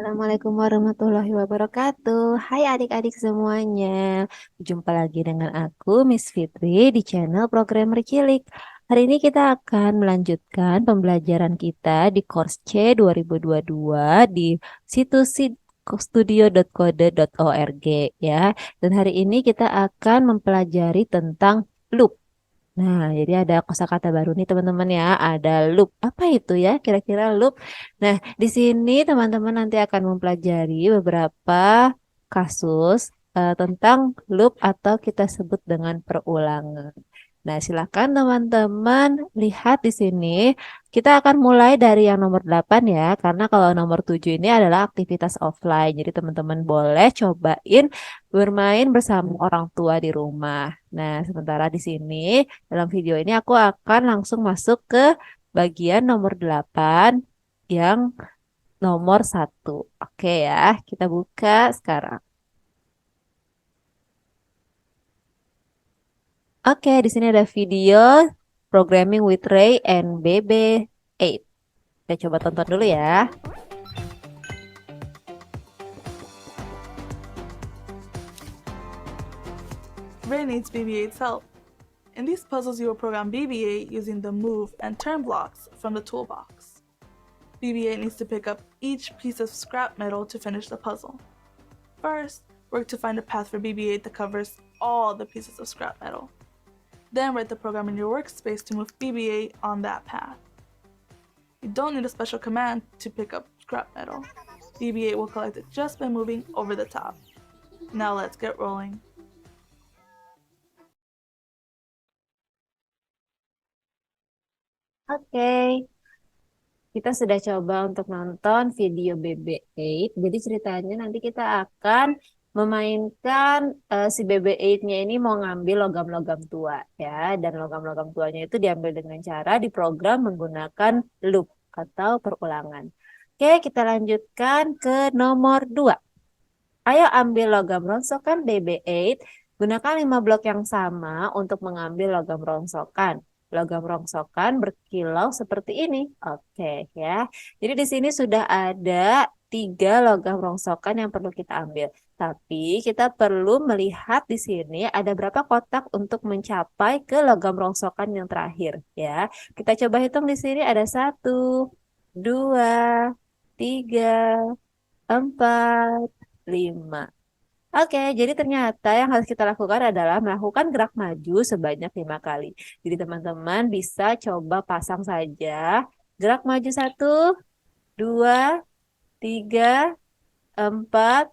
Assalamualaikum warahmatullahi wabarakatuh. Hai adik-adik semuanya. Jumpa lagi dengan aku, Miss Fitri, di channel Programmer Cilik. Hari ini kita akan melanjutkan pembelajaran kita di course C 2022 di situs studio.kode.org ya. Dan hari ini kita akan mempelajari tentang loop. Nah, jadi ada kosakata baru nih teman-teman ya. Ada loop. Apa itu ya kira-kira loop? Nah, di sini teman-teman nanti akan mempelajari beberapa kasus tentang loop atau kita sebut dengan perulangan. Nah, silakan teman-teman lihat di sini. Kita akan mulai dari yang nomor 8 ya, karena kalau nomor 7 ini adalah aktivitas offline. Jadi teman-teman boleh cobain bermain bersama orang tua di rumah. Nah, sementara di sini dalam video ini aku akan langsung masuk ke bagian nomor 8 yang nomor 1. Oke ya, kita buka sekarang. Oke, di sini ada video Programming with Ray and BB8. Kita coba tonton dulu ya. Ray needs BB-8's help. In these puzzles, you will program BB-8 using the move and turn blocks from the toolbox. BB-8 needs to pick up each piece of scrap metal to finish the puzzle. First, work to find a path for BB-8 that covers all the pieces of scrap metal. Then write the program in your workspace to move BB-8 on that path. You don't need a special command to pick up scrap metal. BB-8 will collect it just by moving over the top. Now let's get rolling. Oke, kita sudah coba untuk nonton video BB8. Jadi ceritanya nanti kita akan memainkan si BB8-nya ini mau ngambil logam-logam tua ya. Dan logam-logam tuanya itu diambil dengan cara diprogram menggunakan loop atau perulangan. Oke, kita lanjutkan ke nomor 2. Ayo ambil logam rongsokan BB8. Gunakan 5 blok yang sama untuk mengambil logam rongsokan. Logam rongsokan berkilau seperti ini. Oke ya. Jadi di sini sudah ada 3 logam rongsokan yang perlu kita ambil. Tapi kita perlu melihat di sini ada berapa kotak untuk mencapai ke logam rongsokan yang terakhir ya. Kita coba hitung di sini ada 1, 2, 3, 4, 5. Oke, jadi ternyata yang harus kita lakukan adalah melakukan gerak maju sebanyak 5 kali. Jadi teman-teman bisa coba pasang saja. Gerak maju 1, 2, 3, 4,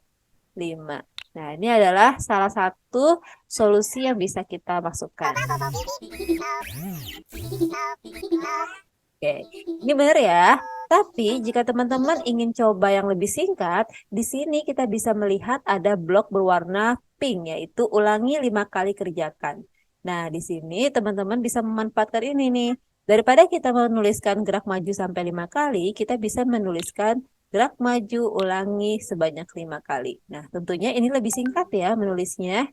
5. Nah, ini adalah salah satu solusi yang bisa kita masukkan. Oke, ini benar ya. Tapi jika teman-teman ingin coba yang lebih singkat, di sini kita bisa melihat ada blok berwarna pink, yaitu ulangi 5 kali kerjakan. Nah, di sini teman-teman bisa memanfaatkan ini nih. Daripada kita menuliskan gerak maju sampai 5 kali, kita bisa menuliskan gerak maju ulangi sebanyak 5 kali. Nah, tentunya ini lebih singkat ya menulisnya.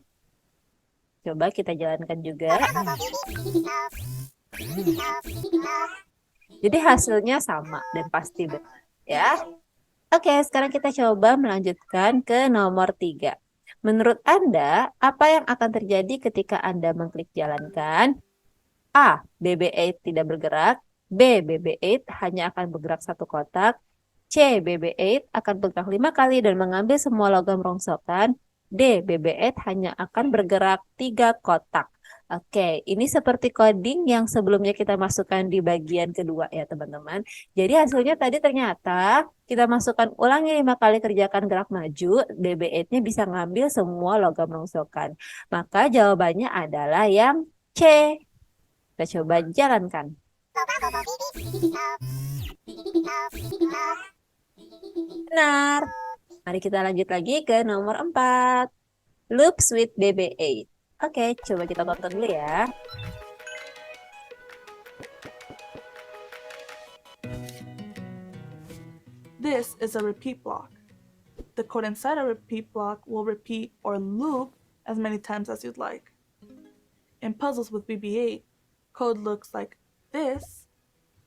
Coba kita jalankan juga. Jadi hasilnya sama dan pasti benar ya. Oke, sekarang kita coba melanjutkan ke nomor 3. Menurut Anda, apa yang akan terjadi ketika Anda mengklik jalankan? A. BB8 tidak bergerak. B. BB8 hanya akan bergerak 1 kotak. C. BB8 akan bergerak 5 kali dan mengambil semua logam rongsokan. D. BB8 hanya akan bergerak 3 kotak. Oke, ini seperti coding yang sebelumnya kita masukkan di bagian kedua ya teman-teman. Jadi hasilnya tadi ternyata kita masukkan ulangi 5 kali kerjakan gerak maju, BB8-nya bisa ngambil semua logam rongsokan. Maka jawabannya adalah yang C. Kita coba jalankan. Benar. Mari kita lanjut lagi ke nomor 4. Loops with BB8. Oke, coba kita tonton dulu ya. This is a repeat block. The code inside a repeat block will repeat or loop as many times as you'd like. In puzzles with BB8, code looks like this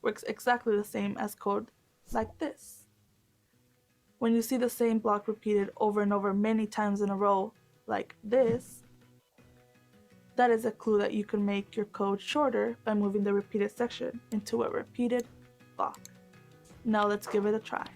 works exactly the same as code like this. When you see the same block repeated over and over many times in a row, like this, that is a clue that you can make your code shorter by moving the repeated section into a repeated block. Now let's give it a try.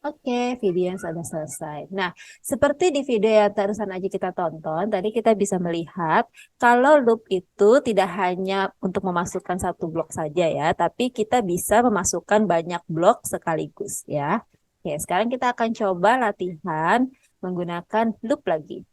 Oke, video yang sudah selesai. Nah, seperti di video yang terusan aja kita tonton, tadi kita bisa melihat kalau loop itu tidak hanya untuk memasukkan satu blok saja ya, tapi kita bisa memasukkan banyak blok sekaligus ya. Oke, sekarang kita akan coba latihan menggunakan loop lagi.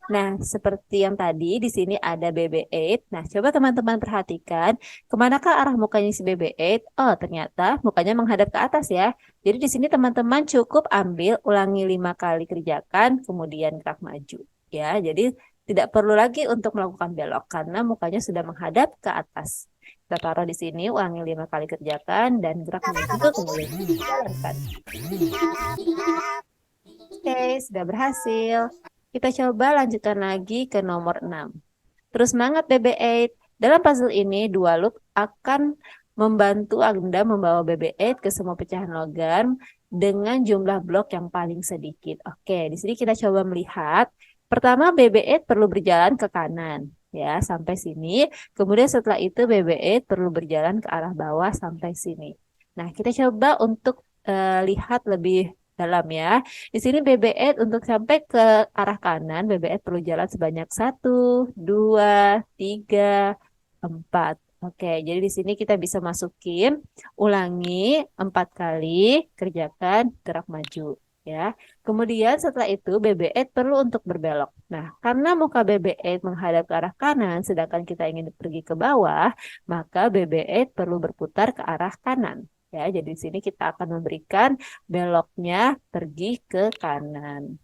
Nah, seperti yang tadi, di sini ada BB-8. Nah, coba teman-teman perhatikan, kemanakah arah mukanya si BB-8? Oh, ternyata mukanya menghadap ke atas ya. Jadi di sini teman-teman cukup ambil, ulangi 5 kali kerjakan, kemudian gerak maju. Ya, jadi tidak perlu lagi untuk melakukan belok, karena mukanya sudah menghadap ke atas. Kita taruh di sini, ulangi 5 kali kerjakan, dan gerak maju, kemudian jalankan. Oke, sudah berhasil. Kita coba lanjutkan lagi ke nomor 6. Terus semangat BB-8. Dalam puzzle ini, dua loop akan membantu Anda membawa BB-8 ke semua pecahan logam dengan jumlah blok yang paling sedikit. Oke, di sini kita coba melihat. Pertama, BB-8 perlu berjalan ke kanan. Ya, sampai sini. Kemudian setelah itu BB-8 perlu berjalan ke arah bawah sampai sini. Nah, kita coba untuk lihat lebih dalam ya. Di sini BB-8 untuk sampai ke arah kanan, BB-8 perlu jalan sebanyak 1, 2, 3, 4. Oke, jadi di sini kita bisa masukin, ulangi 4 kali, kerjakan gerak maju. Ya. Kemudian setelah itu BB-8 perlu untuk berbelok. Nah, karena muka BB-8 menghadap ke arah kanan, sedangkan kita ingin pergi ke bawah, maka BB-8 perlu berputar ke arah kanan. Ya, jadi di sini kita akan memberikan beloknya pergi ke kanan.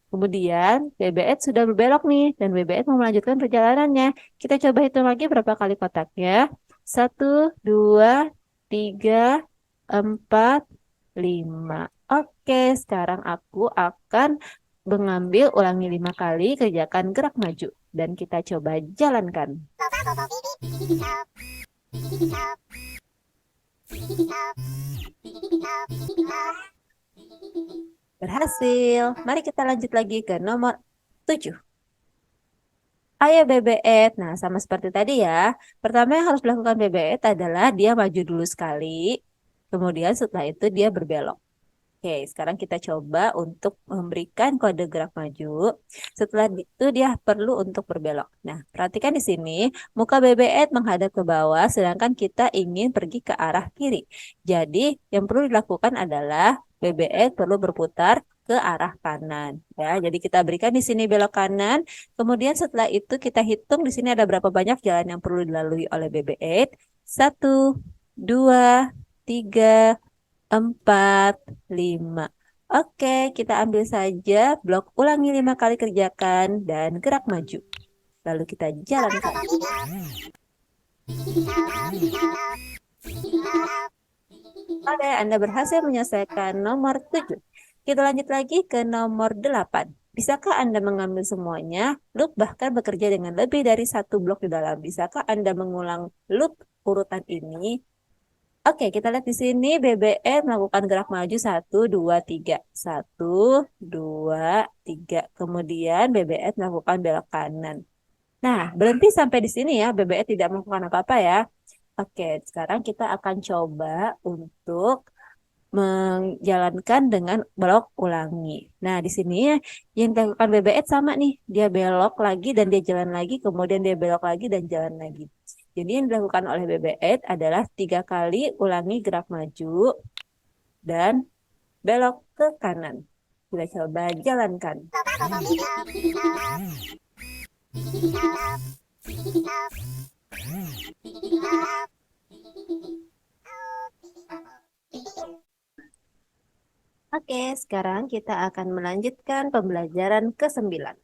Kemudian BB-8 sudah berbelok nih dan BB-8 mau melanjutkan perjalanannya. Kita coba hitung lagi berapa kali kotaknya. 1, 2, 3, 4, 5. Oke, sekarang aku akan mengambil ulangi 5 kali, kerjakan gerak maju. Dan kita coba jalankan. Berhasil. Mari kita lanjut lagi ke nomor 7. Ayo BB-8. Nah, sama seperti tadi ya. Pertama yang harus dilakukan BB-8 adalah dia maju dulu sekali. Kemudian setelah itu dia berbelok. Oke, sekarang kita coba untuk memberikan kode gerak maju. Setelah itu dia perlu untuk berbelok. Nah, perhatikan di sini, muka BB-8 menghadap ke bawah, sedangkan kita ingin pergi ke arah kiri. Jadi, yang perlu dilakukan adalah BB-8 perlu berputar ke arah kanan. Ya, jadi kita berikan di sini belok kanan. Kemudian setelah itu kita hitung di sini ada berapa banyak jalan yang perlu dilalui oleh BB-8. 1, 2, 3, 4, 5. Oke, kita ambil saja blok, ulangi 5 kali kerjakan dan gerak maju. Lalu kita jalankan. Oke, Anda berhasil menyelesaikan nomor 7. Kita lanjut lagi ke nomor 8. Bisakah Anda mengambil semuanya? Loop bahkan bekerja dengan lebih dari satu blok di dalam. Bisakah Anda mengulang loop urutan ini? Oke, kita lihat di sini BBM melakukan gerak maju 1, 2, 3. 1, 2, 3. Kemudian BBM melakukan belok kanan. Nah, berhenti sampai di sini ya. BBM tidak melakukan apa-apa ya. Oke, sekarang kita akan coba untuk menjalankan dengan belok ulangi. Nah, di sini yang dilakukan BBM sama nih. Dia belok lagi dan dia jalan lagi, kemudian dia belok lagi dan jalan lagi. Jadi yang dilakukan oleh BB-8 adalah 3 kali ulangi gerak maju dan belok ke kanan. Kita coba jalankan. Oke, sekarang kita akan melanjutkan pembelajaran ke-9.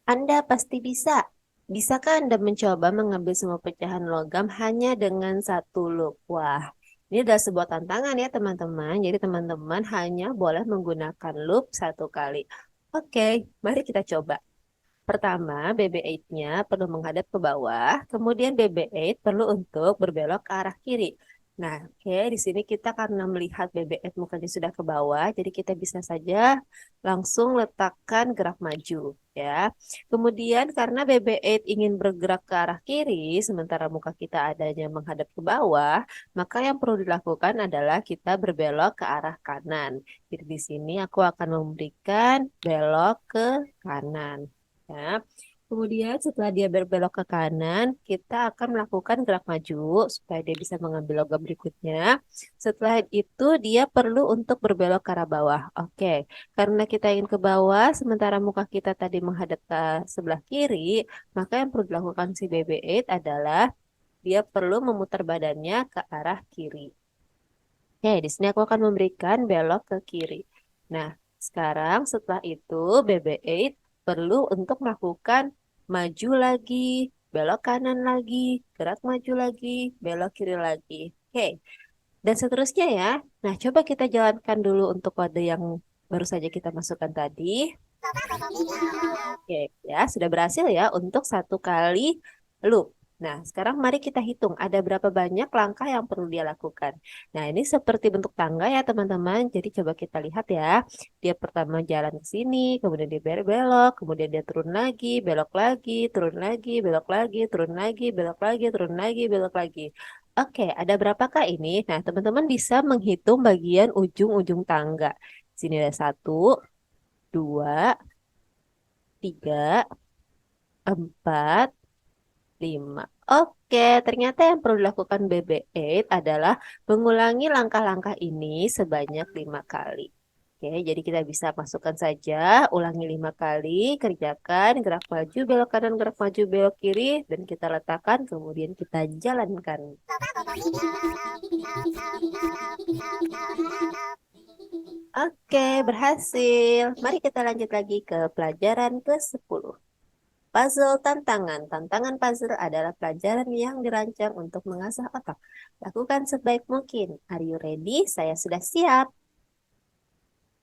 Anda pasti bisa. Bisakah Anda mencoba mengambil semua pecahan logam hanya dengan satu loop? Wah, ini adalah sebuah tantangan ya teman-teman. Jadi teman-teman hanya boleh menggunakan loop satu kali. Oke, mari kita coba. Pertama, BB-8-nya perlu menghadap ke bawah, kemudian BB-8 perlu untuk berbelok ke arah kiri. Nah, oke, di sini kita karena melihat BB-8 mukanya sudah ke bawah, jadi kita bisa saja langsung letakkan gerak maju, ya. Kemudian karena BB-8 ingin bergerak ke arah kiri, sementara muka kita adanya menghadap ke bawah, maka yang perlu dilakukan adalah kita berbelok ke arah kanan. Jadi di sini aku akan memberikan belok ke kanan. Ya. Kemudian setelah dia berbelok ke kanan, kita akan melakukan gerak maju supaya dia bisa mengambil logam berikutnya. Setelah itu dia perlu untuk berbelok ke arah bawah. Oke, karena kita ingin ke bawah, sementara muka kita tadi menghadap ke sebelah kiri, maka yang perlu dilakukan si BB-8 adalah dia perlu memutar badannya ke arah kiri. Oke, di sini aku akan memberikan belok ke kiri. Nah, sekarang setelah itu BB-8 perlu untuk melakukan maju lagi, belok kanan lagi, gerak maju lagi, belok kiri lagi. Oke, dan seterusnya ya. Nah, coba kita jalankan dulu untuk kode yang baru saja kita masukkan tadi. Oke, ya sudah berhasil ya untuk satu kali loop. Nah, sekarang mari kita hitung ada berapa banyak langkah yang perlu dia lakukan. Nah, ini seperti bentuk tangga ya teman-teman. Jadi coba kita lihat ya. Dia pertama jalan ke sini, kemudian dia belok, kemudian dia turun lagi, belok lagi, turun lagi, belok lagi, turun lagi, belok lagi, turun lagi, belok lagi. Oke, ada berapakah ini? Nah, teman-teman bisa menghitung bagian ujung-ujung tangga. Di sini ada satu, dua, tiga, empat, lima. Oke, ternyata yang perlu dilakukan BB-8 adalah mengulangi langkah-langkah ini sebanyak 5 kali. Oke, jadi kita bisa masukkan saja, ulangi 5 kali, kerjakan, gerak maju, belok kanan, gerak maju, belok kiri, dan kita letakkan, kemudian kita jalankan. Oke, berhasil. Mari kita lanjut lagi ke pelajaran ke-10. Puzzle tantangan. Tantangan puzzle adalah pelajaran yang dirancang untuk mengasah otak. Lakukan sebaik mungkin. Are you ready? Saya sudah siap.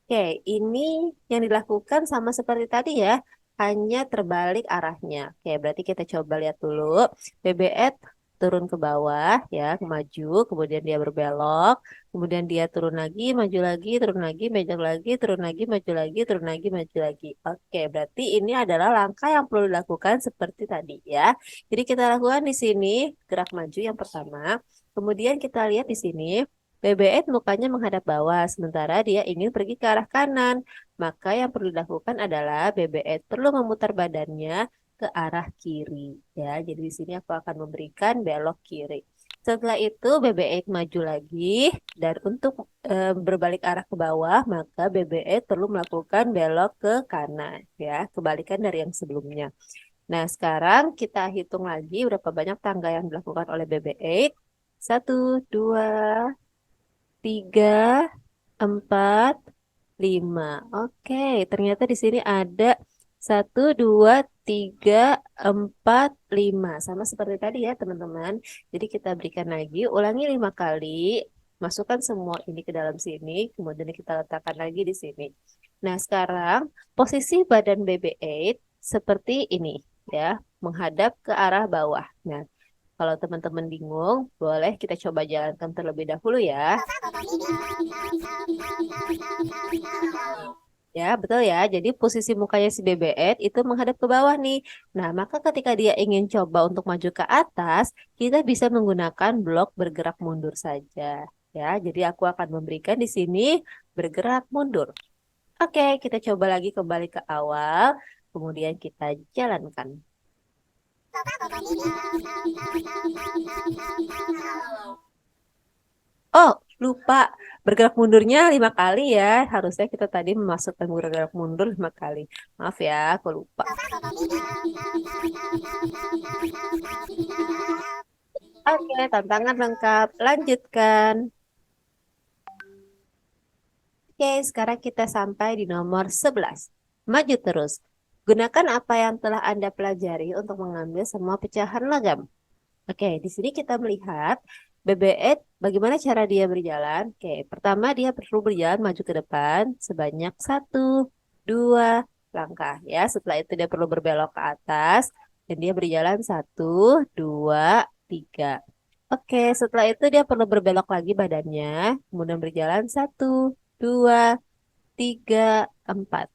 Oke, ini yang dilakukan sama seperti tadi ya, hanya terbalik arahnya. Oke, berarti kita coba lihat dulu. BBS turun ke bawah ya, maju, kemudian dia berbelok, kemudian dia turun lagi, maju lagi, turun lagi, maju lagi, turun lagi, maju lagi, turun lagi, maju lagi. Oke, berarti ini adalah langkah yang perlu dilakukan seperti tadi ya. Jadi kita lakukan di sini gerak maju yang pertama. Kemudian kita lihat di sini BBS mukanya menghadap bawah, sementara dia ingin pergi ke arah kanan. Maka yang perlu dilakukan adalah BBS perlu memutar badannya ke arah kiri. Ya, jadi di sini aku akan memberikan belok kiri. Setelah itu BBS maju lagi dan untuk berbalik arah ke bawah, maka BBS perlu melakukan belok ke kanan. Ya, kebalikan dari yang sebelumnya. Nah, sekarang kita hitung lagi berapa banyak tangga yang dilakukan oleh BB-8. Satu, dua, tiga, empat, lima. Oke, ternyata di sini ada satu, dua, tiga, empat, lima. Sama seperti tadi ya, teman-teman. Jadi kita berikan lagi, ulangi 5 kali. Masukkan semua ini ke dalam sini, kemudian kita letakkan lagi di sini. Nah, sekarang posisi badan BB-8 seperti ini ya, menghadap ke arah bawah. Nah, kalau teman-teman bingung, boleh kita coba jalankan terlebih dahulu ya. Ya, betul ya. Jadi posisi mukanya si BBS itu menghadap ke bawah nih. Nah, maka ketika dia ingin coba untuk maju ke atas, kita bisa menggunakan blok bergerak mundur saja. Ya, jadi aku akan memberikan di sini bergerak mundur. Oke, kita coba lagi kembali ke awal, kemudian kita jalankan. Oh, lupa. Bergerak mundurnya 5 kali ya. Harusnya kita tadi memasukkan bergerak mundur 5 kali. Maaf ya, aku lupa. Oke, tantangan lengkap. Lanjutkan. Oke, sekarang kita sampai di nomor 11. Maju terus. Gunakan apa yang telah Anda pelajari untuk mengambil semua pecahan logam. Oke, di sini kita melihat BB-8 bagaimana cara dia berjalan. Oke, pertama dia perlu berjalan maju ke depan sebanyak 1, 2 langkah ya. Setelah itu dia perlu berbelok ke atas dan dia berjalan 1, 2, 3. Oke, setelah itu dia perlu berbelok lagi badannya, kemudian berjalan 1, 2, 3, 4.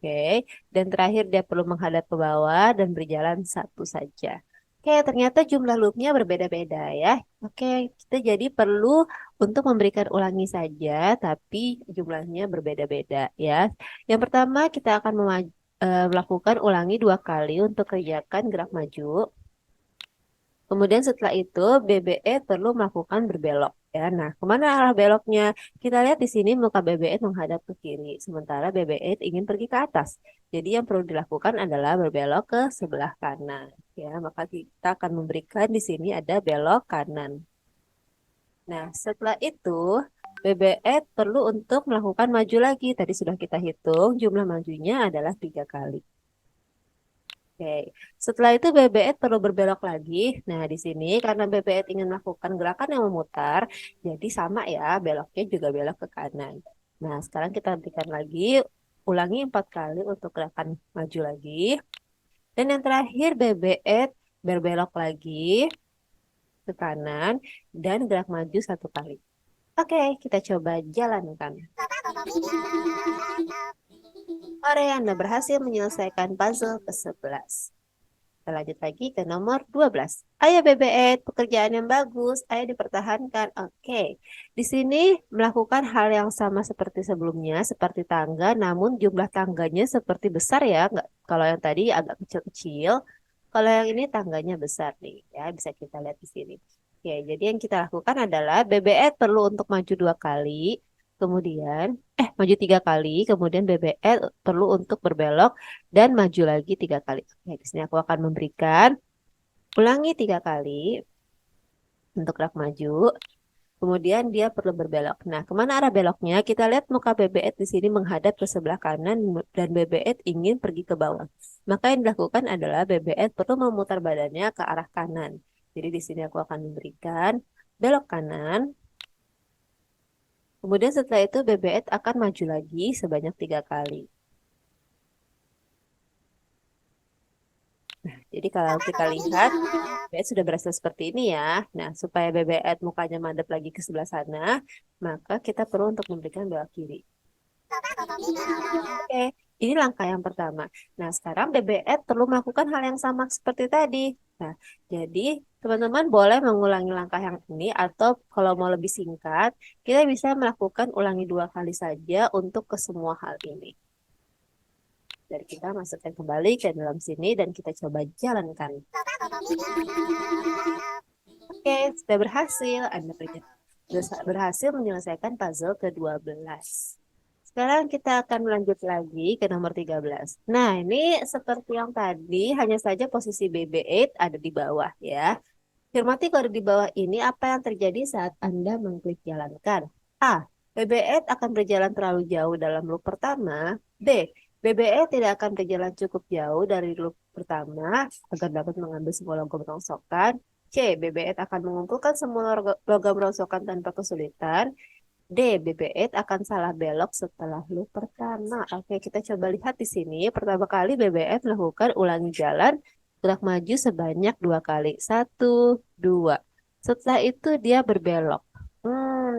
Oke, dan terakhir dia perlu menghadap ke bawah dan berjalan satu saja. Oke, ternyata jumlah loopnya berbeda-beda ya. Oke, kita jadi perlu untuk memberikan ulangi saja, tapi jumlahnya berbeda-beda ya. Yang pertama kita akan melakukan ulangi 2 kali untuk kerjakan gerak maju. Kemudian setelah itu BBE perlu melakukan berbelok ya. Nah, kemana arah beloknya? Kita lihat di sini muka BBE menghadap ke kiri, sementara BBE ingin pergi ke atas. Jadi yang perlu dilakukan adalah berbelok ke sebelah kanan. Ya, maka kita akan memberikan di sini ada belok kanan. Nah, setelah itu BBE perlu untuk melakukan maju lagi. Tadi sudah kita hitung jumlah majunya adalah 3 kali. Oke, setelah itu BBS perlu berbelok lagi. Nah, di sini karena BBS ingin melakukan gerakan yang memutar, jadi sama ya, beloknya juga belok ke kanan. Nah, sekarang kita hentikan lagi, ulangi 4 kali untuk gerakan maju lagi. Dan yang terakhir BBS berbelok lagi ke kanan dan gerak maju 1 kali. Oke, kita coba jalankan. Ore, Anda berhasil menyelesaikan puzzle ke-11. Kita lanjut lagi ke nomor 12. Ayo BBE, pekerjaan yang bagus. Ayo dipertahankan. Oke. Di sini melakukan hal yang sama seperti sebelumnya, seperti tangga, namun jumlah tangganya seperti besar ya. Nggak, kalau yang tadi agak kecil-kecil. Kalau yang ini tangganya besar nih. Ya, bisa kita lihat di sini. Oke, jadi yang kita lakukan adalah BBE perlu untuk maju 2 kali. Kemudian, maju 3 kali. Kemudian BBE perlu untuk berbelok dan maju lagi 3 kali. Oke, di sini aku akan memberikan ulangi 3 kali untuk gerak maju. Kemudian dia perlu berbelok. Nah, kemana arah beloknya? Kita lihat muka BBS di sini menghadap ke sebelah kanan dan BBS ingin pergi ke bawah. Maka yang dilakukan adalah BBS perlu memutar badannya ke arah kanan. Jadi di sini aku akan memberikan belok kanan. Kemudian setelah itu BBS akan maju lagi sebanyak 3 kali. Jadi kalau kita lihat, BBS sudah berhasil seperti ini ya. Nah, supaya BBS mukanya madep lagi ke sebelah sana, maka kita perlu untuk memberikan belok kiri. Oke, ini langkah yang pertama. Nah, sekarang BBS perlu melakukan hal yang sama seperti tadi. Nah, jadi teman-teman boleh mengulangi langkah yang ini atau kalau mau lebih singkat, kita bisa melakukan ulangi 2 kali saja untuk ke semua hal ini. Dan kita masukkan kembali ke dalam sini dan kita coba jalankan. Oke, sudah berhasil. Anda berhasil menyelesaikan puzzle ke-12. Sekarang kita akan lanjut lagi ke nomor 13. Nah, ini seperti yang tadi, hanya saja posisi BB-8 ada di bawah ya. Cermati kalau di bawah ini apa yang terjadi saat Anda mengklik jalankan. A. BB-8 akan berjalan terlalu jauh dalam loop pertama. B. BB-8 tidak akan berjalan cukup jauh dari loop pertama agar dapat mengambil semua logam rongsokan. C. BB-8 akan mengumpulkan semua logam rongsokan tanpa kesulitan. D. BB-8 akan salah belok setelah loop pertama. Oke, kita coba lihat di sini. Pertama kali BB-8 melakukan ulangi jalan gerak maju sebanyak 2 kali. 1, 2. Setelah itu dia berbelok.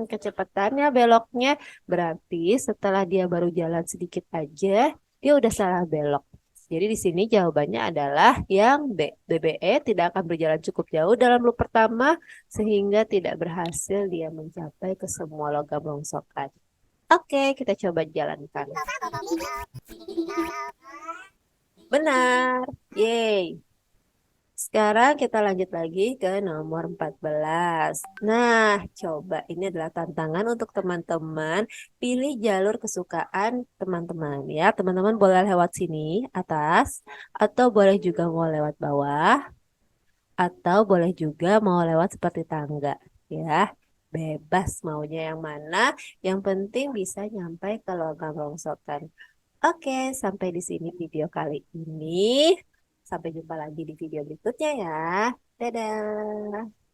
Kecepatannya beloknya berarti setelah dia baru jalan sedikit aja, dia udah salah belok. Jadi di sini jawabannya adalah yang B. BBE tidak akan berjalan cukup jauh dalam loop pertama sehingga tidak berhasil dia mencapai ke semua logam rongsokan. Oke, kita coba jalankan. Benar. Yeay. Sekarang kita lanjut lagi ke nomor 14. Nah, coba ini adalah tantangan untuk teman-teman. Pilih jalur kesukaan teman-teman ya. Teman-teman boleh lewat sini atas atau boleh juga mau lewat bawah atau boleh juga mau lewat seperti tangga ya. Bebas maunya yang mana, yang penting bisa nyampe ke logam rongsokan. Oke, sampai di sini video kali ini. Sampai jumpa lagi di video berikutnya ya. Dadah.